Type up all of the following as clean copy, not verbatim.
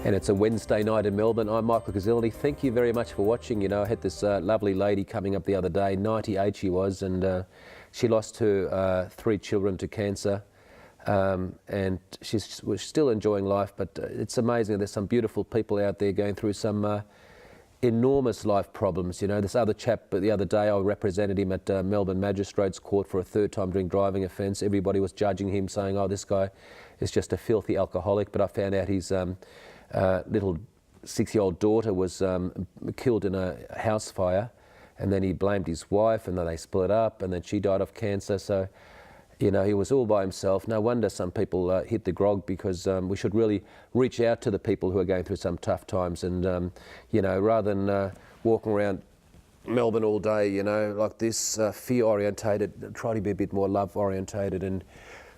And it's a Wednesday night in Melbourne. I'm Michael Kuzilny. Thank you very much for watching. You know, I had this lovely lady coming up the other day, 98 she was, and she lost her 3 children to cancer. And was still enjoying life, but it's amazing. There's some beautiful people out there going through some enormous life problems. You know, this other chap, the other day I represented him at Melbourne Magistrates Court for a 3rd time drink driving offence. Everybody was judging him, saying, oh, this guy is just a filthy alcoholic. But I found out his little 6-year-old daughter was killed in a house fire, and then he blamed his wife, and then they split up, and then she died of cancer. So, you know, he was all by himself. No wonder some people hit the grog, because we should really reach out to the people who are going through some tough times, and you know, rather than walking around Melbourne all day, you know, like this, fear orientated, try to be a bit more love orientated and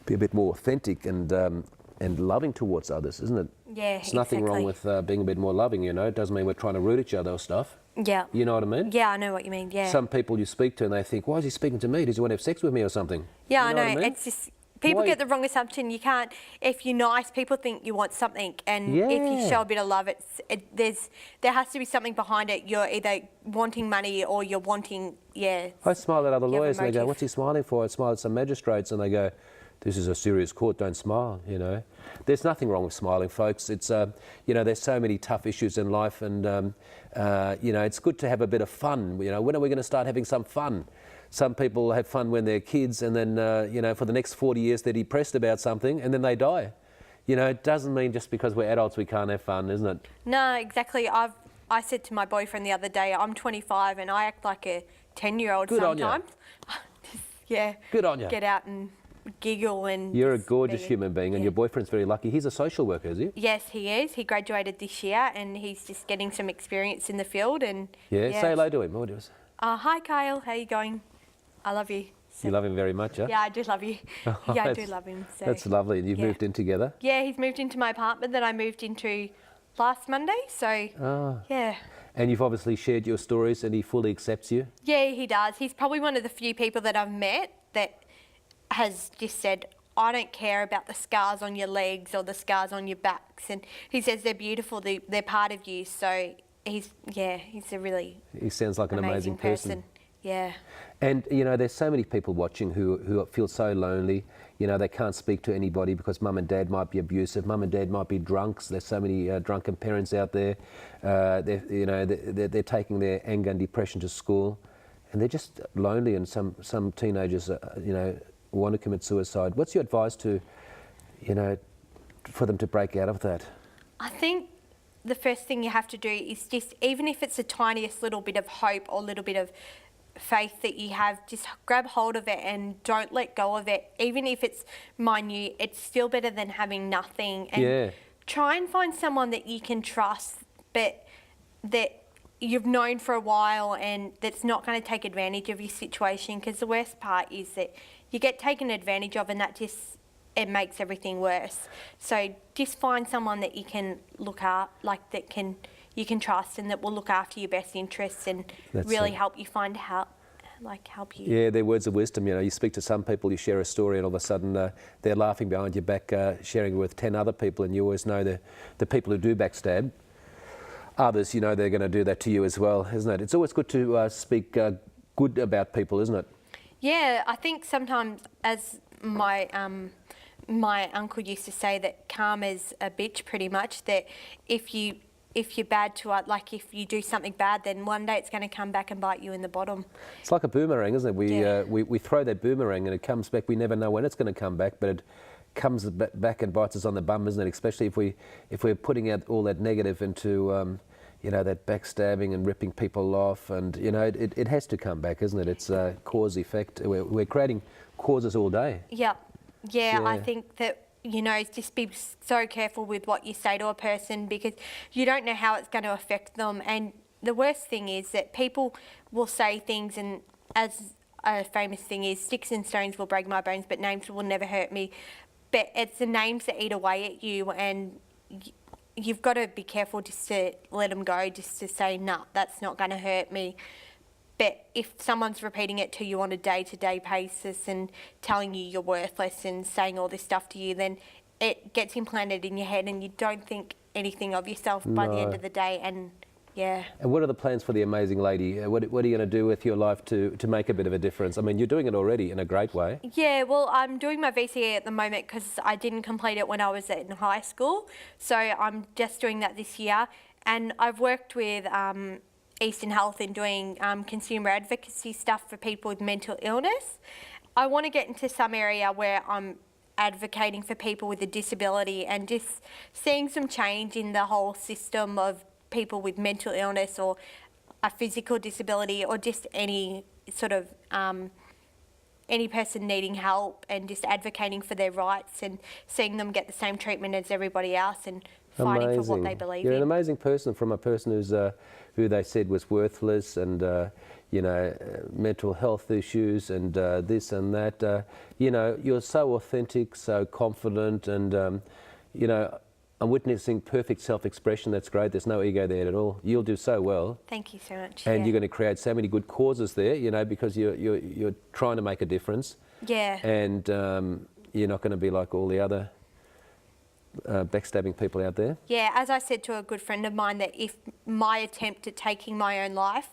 be a bit more authentic and loving towards others, isn't it? Yeah, There's nothing wrong with being a bit more loving, you know. It doesn't mean we're trying to root each other or stuff. Yeah. You know what I mean? Yeah, I know what you mean, yeah. Some people you speak to and they think, why is he speaking to me? Does he want to have sex with me or something? Yeah, you know I know. What I mean? It's just, people get the wrong assumption. You can't, if you're nice, people think you want something, and if you show a bit of love, there has to be something behind it. You're either wanting money or you're wanting, I smile at other lawyers and they go, what's he smiling for? I smile at some magistrates and they go, this is a serious court, don't smile, you know. There's nothing wrong with smiling, folks. It's, you know, there's so many tough issues in life, and, you know, it's good to have a bit of fun. You know, when are we going to start having some fun? Some people have fun when they're kids, and then, you know, for the next 40 years they're depressed about something, and then they die. You know, it doesn't mean just because we're adults we can't have fun, isn't it? No, exactly. I said to my boyfriend the other day, I'm 25 and I act like a 10-year-old sometimes. Yeah. Good on you. Get out and giggle and... You're a gorgeous human being, and your boyfriend's very lucky. He's a social worker, is he? Yes, he is. He graduated this year and he's just getting some experience in the field. And say hello to him. What is? Hi, Kyle. How are you going? I love you. So, you love him very much, huh? Yeah, I do love you. Yeah, I do love him. So. That's lovely. And you've moved in together? Yeah, he's moved into my apartment that I moved into last Monday. So, yeah. And you've obviously shared your stories and he fully accepts you? Yeah, he does. He's probably one of the few people that I've met that has just said, I don't care about the scars on your legs or the scars on your backs. And he says they're beautiful, they're part of you. So he's a really He sounds like an amazing person. Yeah. And, you know, there's so many people watching who feel so lonely. You know, they can't speak to anybody because mum and dad might be abusive, mum and dad might be drunks. There's so many drunken parents out there. They're taking their anger and depression to school, and they're just lonely, and some teenagers, you know, want to commit suicide. What's your advice to, you know, for them to break out of that? I think the first thing you have to do is just, even if it's the tiniest little bit of hope or little bit of faith that you have, just grab hold of it and don't let go of it. Even if it's minute, it's still better than having nothing. And try and find someone that you can trust, but that you've known for a while and that's not going to take advantage of your situation, because the worst part is that you get taken advantage of and that just, it makes everything worse. So just find someone that you can look at, like you can trust, and that will look after your best interests and really help you find help you. Yeah, they're words of wisdom. You know, you speak to some people, you share a story, and all of a sudden they're laughing behind your back, sharing it with 10 other people, and you always know the people who do backstab others, you know, they're going to do that to you as well, isn't it? It's always good to speak good about people, isn't it? Yeah, I think sometimes, as my uncle used to say, that karma's a bitch, pretty much, that if you're bad to it, like if you do something bad, then one day it's going to come back and bite you in the bottom. It's like a boomerang, isn't it? We throw that boomerang and it comes back. We never know when it's going to come back, but it comes back and bites us on the bum, isn't it? Especially if we're putting out all that negative into you know, that backstabbing and ripping people off, and you know, it has to come back, isn't it? It's cause effect. We're creating causes all day. Yeah, I think that, you know, just be so careful with what you say to a person, because you don't know how it's going to affect them. And the worst thing is that people will say things, and as a famous thing is, sticks and stones will break my bones, but names will never hurt me. But it's the names that eat away at you, and you've got to be careful just to let them go, just to say, nah, that's not going to hurt me. But if someone's repeating it to you on a day-to-day basis and telling you you're worthless and saying all this stuff to you, then it gets implanted in your head and you don't think anything of yourself by the end of the day. And yeah. And what are the plans for the amazing lady? What are you going to do with your life to make a bit of a difference? I mean, you're doing it already in a great way. Yeah, well, I'm doing my VCE at the moment because I didn't complete it when I was in high school. So I'm just doing that this year. And I've worked with Eastern Health in doing consumer advocacy stuff for people with mental illness. I want to get into some area where I'm advocating for people with a disability and just seeing some change in the whole system of people with mental illness or a physical disability or just any sort of any person needing help, and just advocating for their rights and seeing them get the same treatment as everybody else and fighting for what they believe You're in. an amazing person, from a person who they said was worthless and you know, mental health issues and this and that. You know, you're so authentic, so confident, and you know, I'm witnessing perfect self-expression. That's great. There's no ego there at all. You'll do so well. Thank you so much. And yeah. you're going to create so many good causes there, you know, because you're trying to make a difference. Yeah. And you're not going to be like all the other backstabbing people out there. Yeah, as I said to a good friend of mine, that if my attempt at taking my own life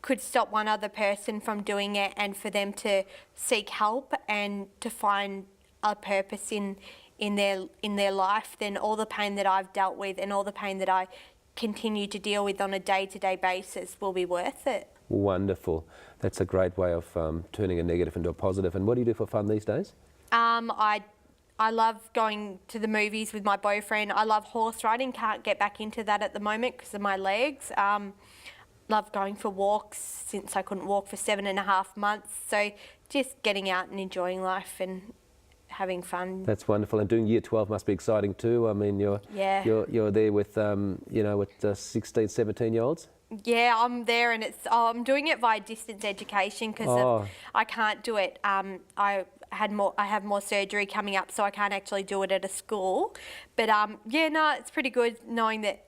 could stop one other person from doing it, and for them to seek help and to find a purpose in their life, then all the pain that I've dealt with and all the pain that I continue to deal with on a day-to-day basis will be worth it. Wonderful. That's a great way of turning a negative into a positive. And what do you do for fun these days? I love going to the movies with my boyfriend. I love horse riding. Can't get back into that at the moment because of my legs. Love going for walks since I couldn't walk for 7.5 months. So just getting out and enjoying life and having fun. That's wonderful. And doing year 12 must be exciting too. I mean, you're there with you know, with 16, 17-year-olds. Yeah, I'm there, and I'm doing it via distance education because I can't do it. I have more surgery coming up, so I can't actually do it at a school. But yeah, no, it's pretty good knowing that.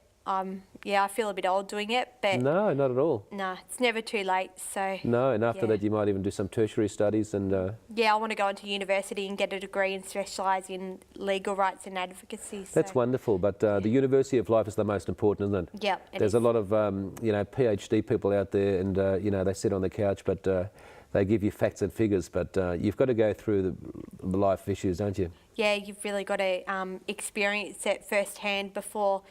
Yeah, I feel a bit old doing it, but no, not at all. No, it's never too late. So no, and after that, you might even do some tertiary studies and. Yeah, I want to go into university and get a degree and specialise in legal rights and advocacy. So. That's wonderful, but the University of Life is the most important, isn't it? Yeah, There's a lot of you know, PhD people out there, and you know, they sit on the couch, but they give you facts and figures, but you've got to go through the life issues, don't you? Yeah, you've really got to experience it firsthand before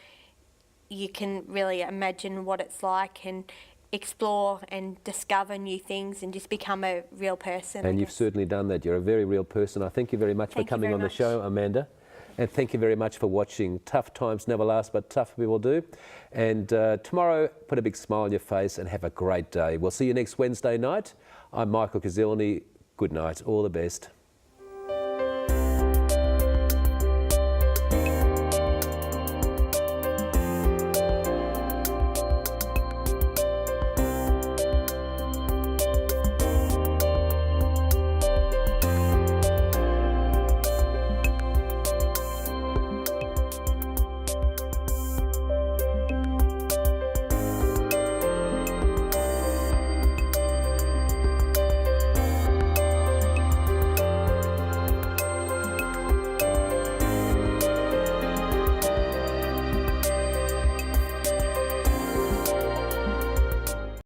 you can really imagine what it's like and explore and discover new things and just become a real person. And you've certainly done that. You're a very real person. I thank you very much for coming on the show, Amanda. And thank you very much for watching. Tough times never last, but tough people do. And tomorrow, put a big smile on your face and have a great day. We'll see you next Wednesday night. I'm Michael Kuzilny. Good night. All the best.